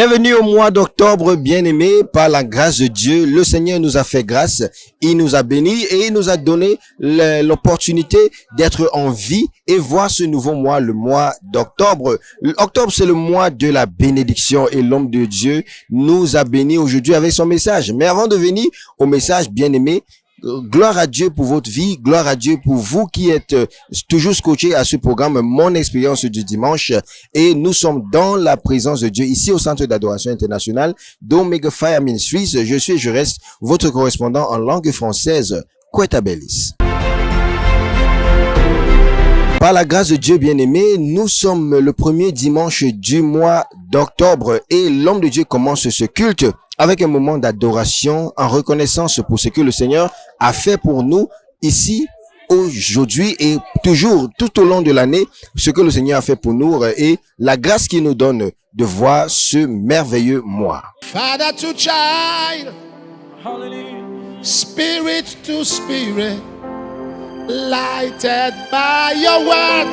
Bienvenue au mois d'octobre, bien-aimés, par la grâce de Dieu. Le Seigneur nous a fait grâce, il nous a bénis et il nous a donné l'opportunité d'être en vie et voir ce nouveau mois, le mois d'octobre. Octobre, c'est le mois de la bénédiction et l'homme de Dieu nous a bénis aujourd'hui avec son message. Mais avant de venir au message, bien-aimés, gloire à Dieu pour votre vie, gloire à Dieu pour vous qui êtes toujours scotchés à ce programme Mon Expérience du Dimanche, et nous sommes dans la présence de Dieu ici au Centre d'Adoration Internationale d'Omega Fire Ministries. Je reste votre correspondant en langue française, Kweta Bellis. Par la grâce de Dieu, bien-aimé, nous sommes le premier dimanche du mois d'octobre et l'homme de Dieu commence ce culte avec un moment d'adoration en reconnaissance pour ce que le Seigneur a fait pour nous ici aujourd'hui et toujours tout au long de l'année, ce que le Seigneur a fait pour nous et la grâce qu'il nous donne de voir ce merveilleux mois. Father to child, spirit to spirit, lighted by your word.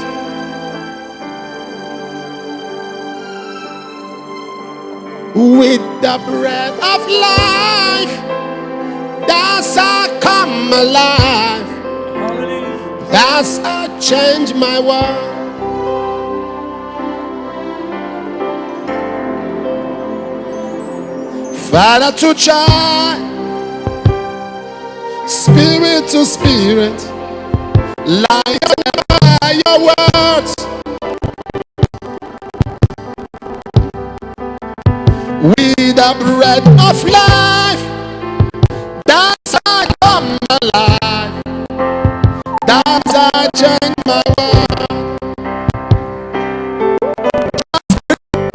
With the breath of life, that's how I come alive. That's how I change my world. Father to child, spirit to spirit, lighted by your words. With the bread of life, that's how I come alive. That's how I change my world.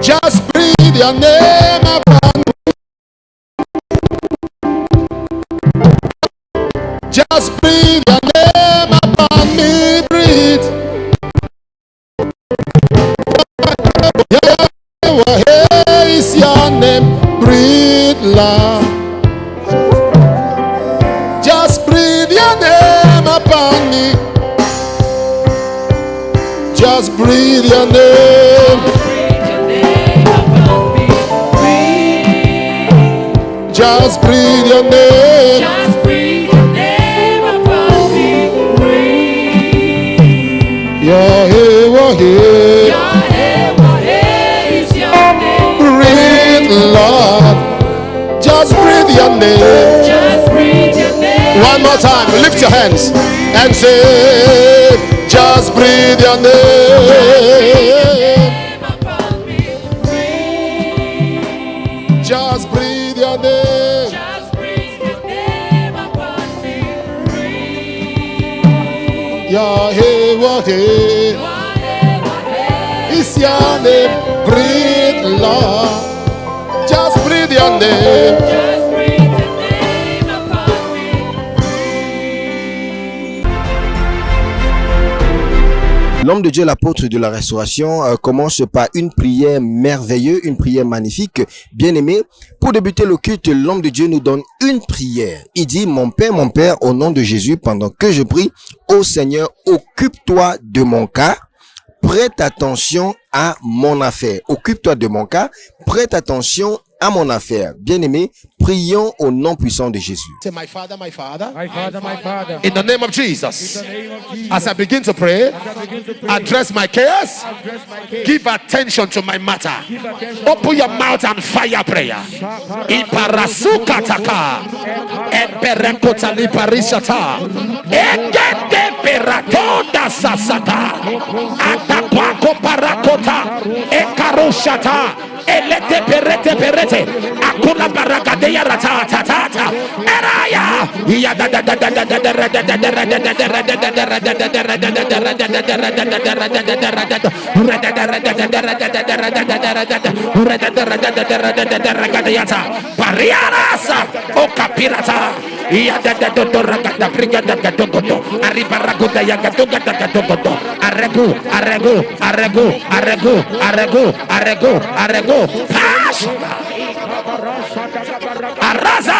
Just breathe your name upon me. Just breathe your name upon me. Breathe. Here is your name. Breathe, Lord. Just breathe your name upon me. Just breathe your name. Just breathe your name. Just breathe your name upon me. Breathe. You're here, we're here. Lord, just breathe your name. Just breathe your name. One more time, lift your hands and say, just breathe your name. Just breathe your name. Just breathe your name upon me. You're here, we're here. It's your name. Breathe, Lord. Just breathe your name. Just breathe your name upon me. L'homme de Dieu, l'apôtre de la restauration, commence par une prière merveilleuse, une prière magnifique, bien-aimé. Pour débuter le culte, l'homme de Dieu nous donne une prière. Il dit, mon Père, au nom de Jésus, pendant que je prie, ô Seigneur, occupe-toi de mon cas. Prête attention à mon affaire. Occupe-toi de mon cas. Prête attention à mon affaire. Bien-aimé, prions au nom puissant de Jésus. Say, my Father, my Father. My Father, my Father. In the name of Jesus. In the name of Jesus. As I begin to pray, address my cares. Address my case. Give attention to my matter. Give attention. Open your mouth and fire prayer. Iparasukataka. Eperekotali parishata. Egede peratonda sasata. Atapako parakota. Ekaroshata. Elete perete. Akula baragadeya ratata. Eraya. Pariarasa. Okapirata. Arrego. Arraza.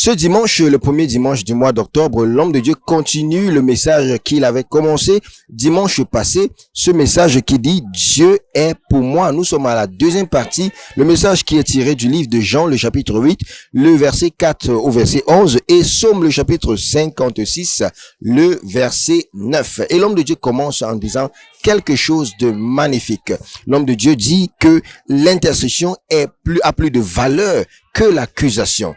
Ce dimanche, le premier dimanche du mois d'octobre, l'homme de Dieu continue le message qu'il avait commencé dimanche passé. Ce message qui dit « Dieu est pour moi ». Nous sommes à la deuxième partie, le message qui est tiré du livre de Jean, le chapitre 8, le verset 4 au verset 11 et Psaume, le chapitre 56, le verset 9. Et l'homme de Dieu commence en disant quelque chose de magnifique. L'homme de Dieu dit que l'intercession a plus de valeur que l'accusation,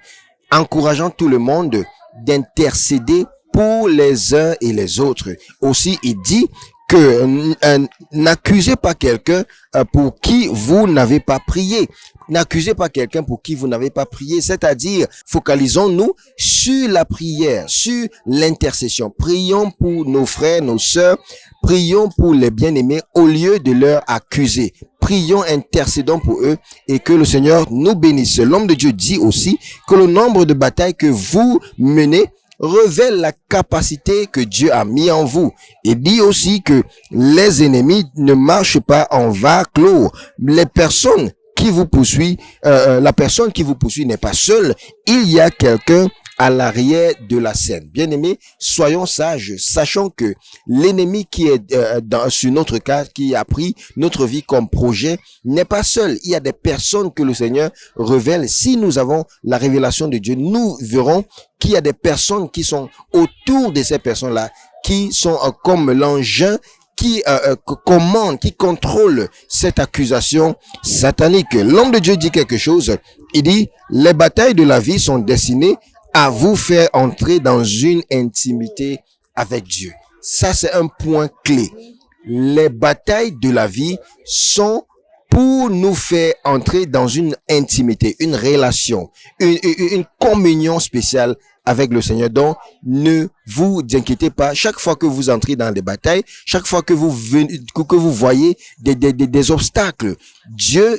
encourageant tout le monde d'intercéder pour les uns et les autres. Aussi, il dit que n'accusez pas quelqu'un pour qui vous n'avez pas prié. N'accusez pas quelqu'un pour qui vous n'avez pas prié. C'est-à-dire, focalisons-nous sur la prière, sur l'intercession. Prions pour nos frères, nos sœurs. Prions pour les bien-aimés au lieu de leur accuser. Prions, intercédons pour eux et que le Seigneur nous bénisse. L'homme de Dieu dit aussi que le nombre de batailles que vous menez révèle la capacité que Dieu a mis en vous. Il dit aussi que les ennemis ne marchent pas en vase clos. Les personnes qui vous poursuivent, la personne qui vous poursuit n'est pas seule. Il y a quelqu'un à l'arrière de la scène. Bien-aimés, soyons sages, sachant que l'ennemi qui est sur notre cas, qui a pris notre vie comme projet, n'est pas seul. Il y a des personnes que le Seigneur révèle. Si nous avons la révélation de Dieu, nous verrons qu'il y a des personnes qui sont autour de ces personnes-là, qui sont comme l'engin qui commande, qui contrôle cette accusation satanique. L'homme de Dieu dit quelque chose. Il dit, les batailles de la vie sont destinées à vous faire entrer dans une intimité avec Dieu. Ça, c'est un point clé. Les batailles de la vie sont pour nous faire entrer dans une intimité, une relation, une communion spéciale avec le Seigneur. Donc, ne vous inquiétez pas. Chaque fois que vous entrez dans des batailles, chaque fois que vous venez, que vous voyez des obstacles, Dieu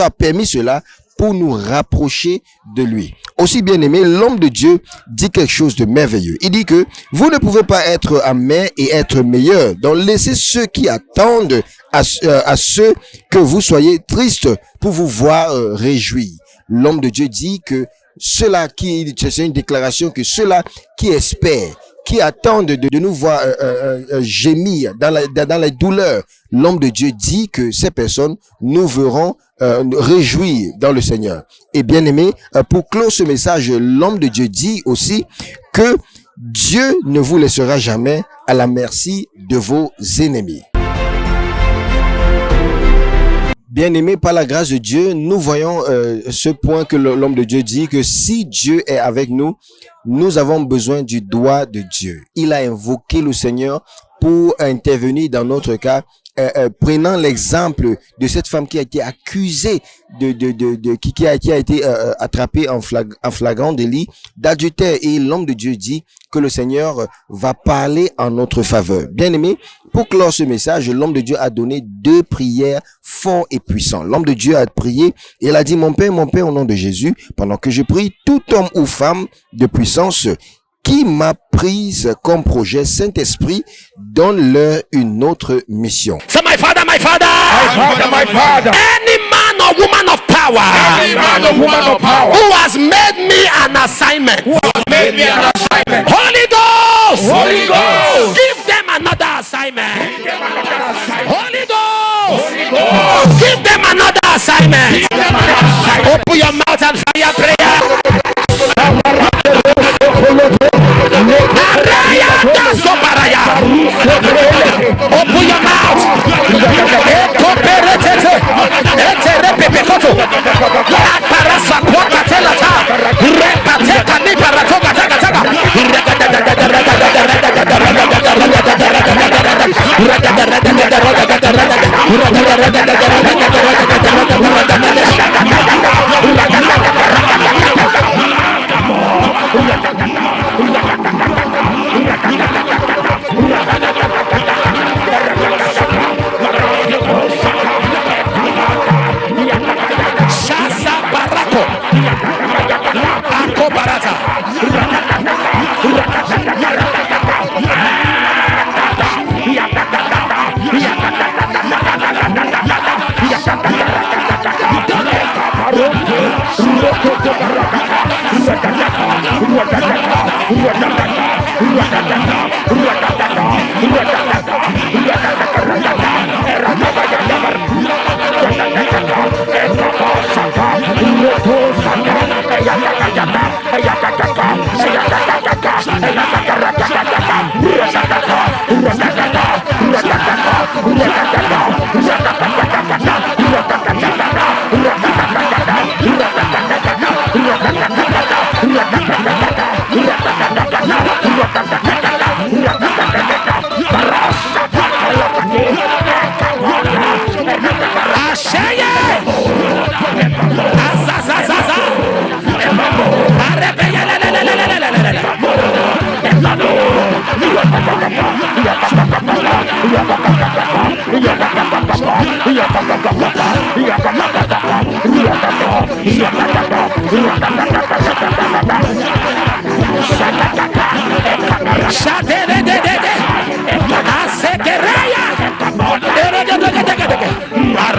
a permis cela pour nous rapprocher de lui. Aussi bien aimé, l'homme de Dieu dit quelque chose de merveilleux. Il dit que vous ne pouvez pas être amer et être meilleur. Donc laissez ceux qui attendent à ceux que vous soyez tristes pour vous voir réjouir. L'homme de Dieu dit que c'est une déclaration que ceux-là qui espèrent, qui attendent de nous voir gémir dans la douleur, l'homme de Dieu dit que ces personnes nous verront réjouir dans le Seigneur. Et bien aimé, pour clore ce message, l'homme de Dieu dit aussi que Dieu ne vous laissera jamais à la merci de vos ennemis. Bien-aimés, par la grâce de Dieu, nous voyons ce point que l'homme de Dieu dit, que si Dieu est avec nous, nous avons besoin du doigt de Dieu. Il a invoqué le Seigneur pour intervenir dans notre cas, prenant l'exemple de cette femme qui a été accusée qui a été attrapée en flagrant délit d'adultère. Et l'homme de Dieu dit que le Seigneur va parler en notre faveur. Bien-aimé, pour clore ce message, l'homme de Dieu a donné 2 prières fortes et puissantes. L'homme de Dieu a prié et il a dit, mon Père, au nom de Jésus, pendant que je prie, tout homme ou femme de puissance qui m'a prise comme projet, Saint-Esprit, donne-leur une autre mission. Say, my father, my father. My father. Any man or woman of power. Any man or woman of power. Who has made me an assignment. Made me an assignment. Holy Ghost. Holy Ghost. Give them another assignment. Holy Ghost. Holy Ghost. Give them another assignment. Open your mouth and fire prayer. Open your mouth.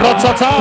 Rotata.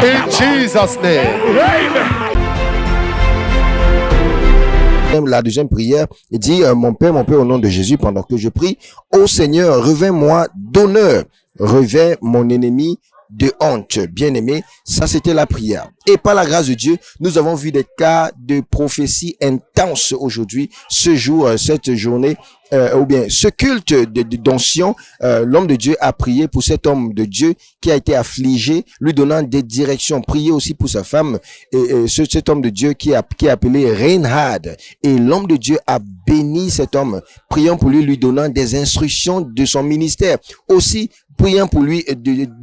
In Jesus' name. La deuxième prière dit mon Père, au nom de Jésus, pendant que je prie, ô Seigneur, revins-moi d'honneur, revins mon ennemi de honte. Bien-aimé, ça c'était la prière. Et par la grâce de Dieu, nous avons vu des cas de prophétie intense aujourd'hui, ce jour, cette journée, ou bien ce culte d'onction. L'homme de Dieu a prié pour cet homme de Dieu qui a été affligé, lui donnant des directions. Priez aussi pour sa femme, et cet homme de Dieu qui est appelé Reinhard. Et l'homme de Dieu a béni cet homme. Prions pour lui, lui donnant des instructions de son ministère. Aussi, prions pour lui,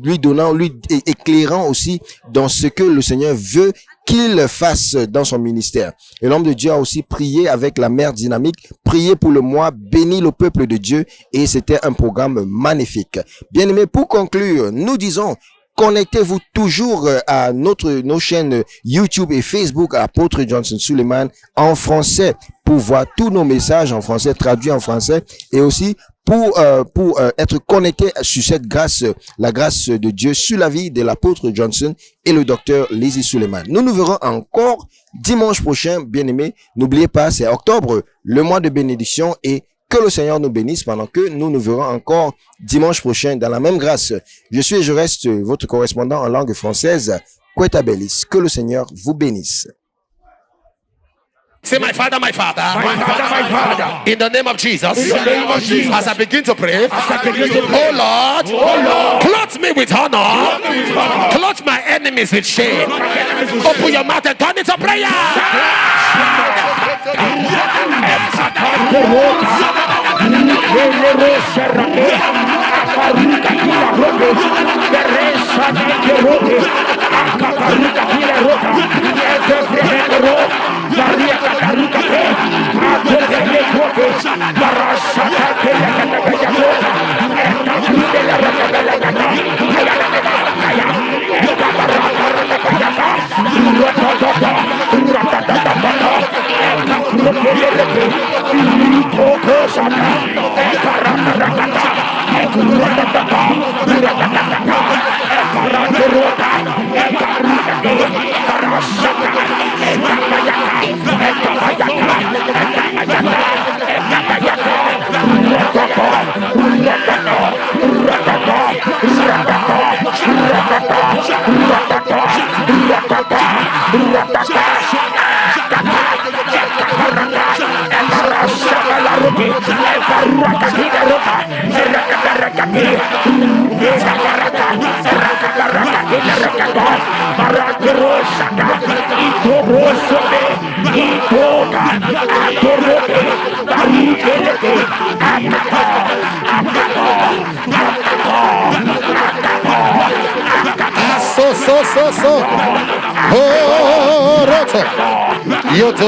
lui donnant, lui éclairant aussi dans ce que le Seigneur veut qu'il fasse dans son ministère. Et l'homme de Dieu a aussi prié avec la mère dynamique, prié pour le mois, béni le peuple de Dieu, et c'était un programme magnifique. Bien-aimés, pour conclure, nous disons, connectez-vous toujours à nos chaînes YouTube et Facebook, Apôtre Johnson Suleiman en français, pour voir tous nos messages en français, traduits en français, et aussi pour être connecté sur cette grâce, la grâce de Dieu sur la vie de l'apôtre Johnson et le docteur Lizzie Suleiman. Nous nous verrons encore dimanche prochain, bien-aimés. N'oubliez pas, c'est octobre, le mois de bénédiction, et que le Seigneur nous bénisse pendant que nous nous verrons encore dimanche prochain dans la même grâce. Je suis et je reste votre correspondant en langue française, Kweta Bellis. Que le Seigneur vous bénisse. Say, my Father, my Father. My Father, my Father. In the name of Jesus. In the name of Jesus. As I begin to pray. Oh Lord. Clothe me with honor. Clothe my enemies with shame. Open your mouth and turn it to prayer. rote, beresa de rote, akaparuka kile rota, ezefrehende ro, baria kataruka te, atopele rote, barasa kele katabeja rota, ekakude la rakabela kata, kaya, ekabaraka rakabela, rototota, ratatatata, ekakropele rete, itoko sata, ekaraka rakata, ekuratata, ratatata, ekaraka rota, ekarukate, barasata, ekabayaka, ekabayaka, ekabayaka, ekabayaka, rotoko, rotoko, rotoko, So. Oh, roto. Yo, to.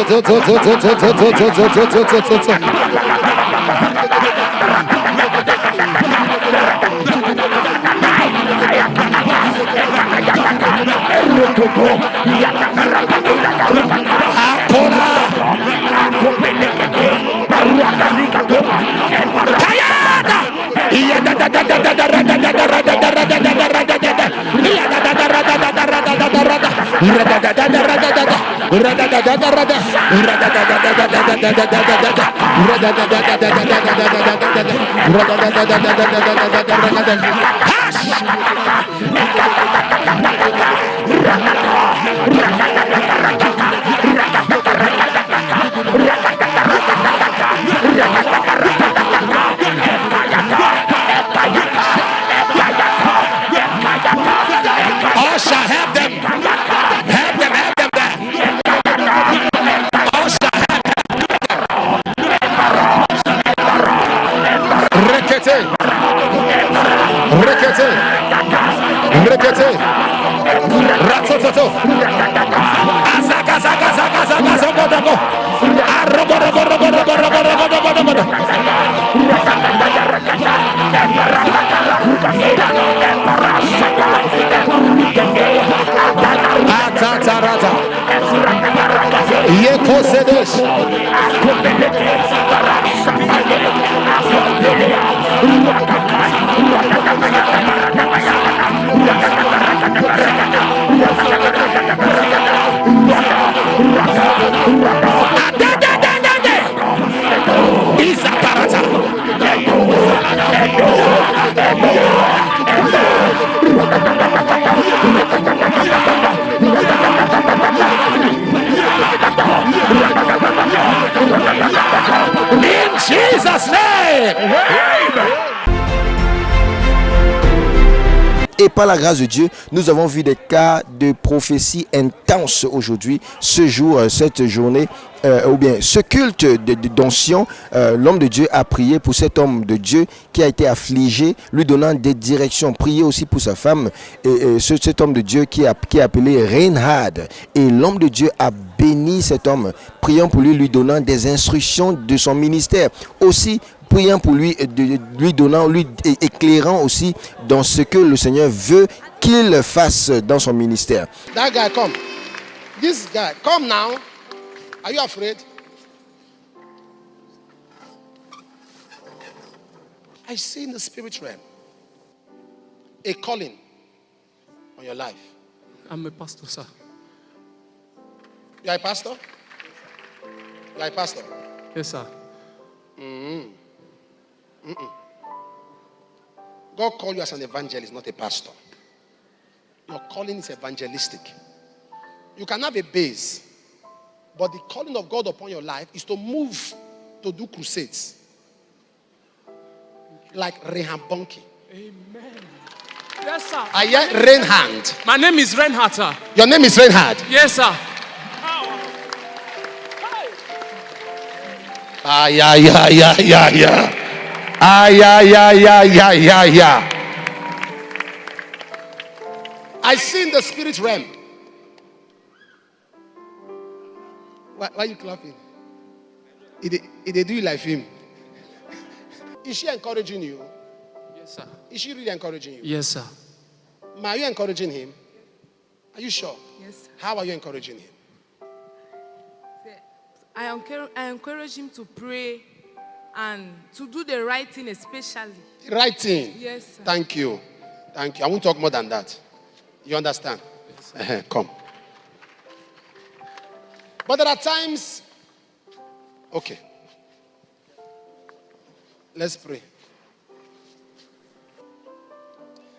Rekete. Ratsoto. Azaga. Atatarata. Yekosedes. In Jesus' name. Et par la grâce de Dieu, nous avons vu des cas de prophétie intense aujourd'hui, ce jour, cette journée, ou bien ce culte d'onction. L'homme de Dieu a prié pour cet homme de Dieu qui a été affligé, lui donnant des directions. Priez aussi pour sa femme, et cet homme de Dieu qui est appelé Reinhard. Et l'homme de Dieu a béni cet homme. Prions pour lui donnant des instructions de son ministère. Aussi, priant pour lui, lui donnant, lui éclairant aussi dans ce que le Seigneur veut qu'il fasse dans son ministère. That guy, come. This guy, come now. Are you afraid? I see in the spirit realm a calling on your life. I'm a pastor, sir. You are a pastor? You are a pastor? Yes, sir. God called you as an evangelist, not a pastor. Your calling is evangelistic. You can have a base, but the calling of God upon your life is to move to do crusades. Like Reinhard Bonnke. Amen. Yes, sir. I hear Reinhard. My name is Reinhard, sir. Your name is Reinhard. Yes, sir. Yeah. I see in the spirit realm. Why are you clapping? They do it like him. Is she encouraging you? Yes, sir. Is she really encouraging you? Yes, sir. Ma, are you encouraging him? Are you sure? Yes. How are you encouraging him? I encourage him to pray and to do the right thing, especially. Right thing. Yes, sir. Thank you. Thank you. I won't talk more than that. You understand? Come. But there are times. Okay. Let's pray.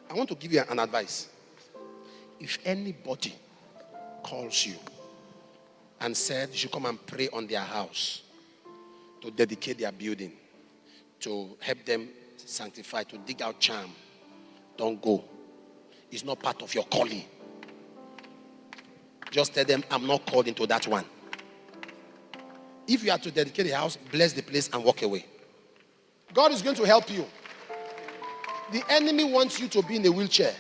I want to give you an advice. If anybody calls you and said you should come and pray on their house to dedicate their building, to help them sanctify, to dig out charm, don't go. It's not part of your calling. Just tell them, I'm not called into that one. If you are to dedicate a house, bless the place and walk away. God is going to help you. The enemy wants you to be in a wheelchair.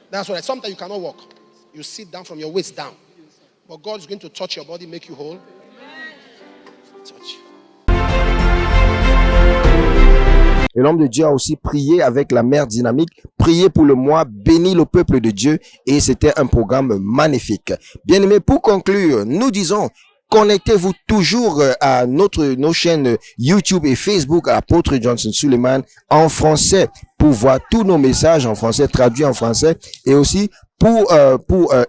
That's why sometimes you cannot walk. You sit down from your waist down. But God is going to touch your body, make you whole. Touch you. Et l'homme de Dieu a aussi prié avec la mère dynamique, prié pour le mois, béni le peuple de Dieu, et c'était un programme magnifique. Bien aimé, pour conclure, nous disons, connectez-vous toujours à nos chaînes YouTube et Facebook, Apôtre Johnson Suleiman, en français, pour voir tous nos messages en français, traduits en français, et aussi pour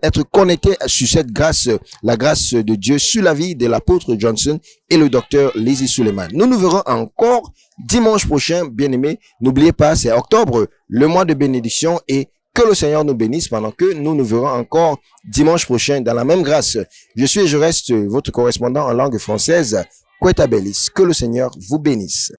être connecté sur cette grâce, la grâce de Dieu sur la vie de l'apôtre Johnson et le docteur Lizzie Suleiman. Nous nous verrons encore dimanche prochain, bien aimés. N'oubliez pas, c'est octobre, le mois de bénédiction, et que le Seigneur nous bénisse pendant que nous nous verrons encore dimanche prochain dans la même grâce. Je suis et je reste votre correspondant en langue française, Kweta Bellis. Que le Seigneur vous bénisse.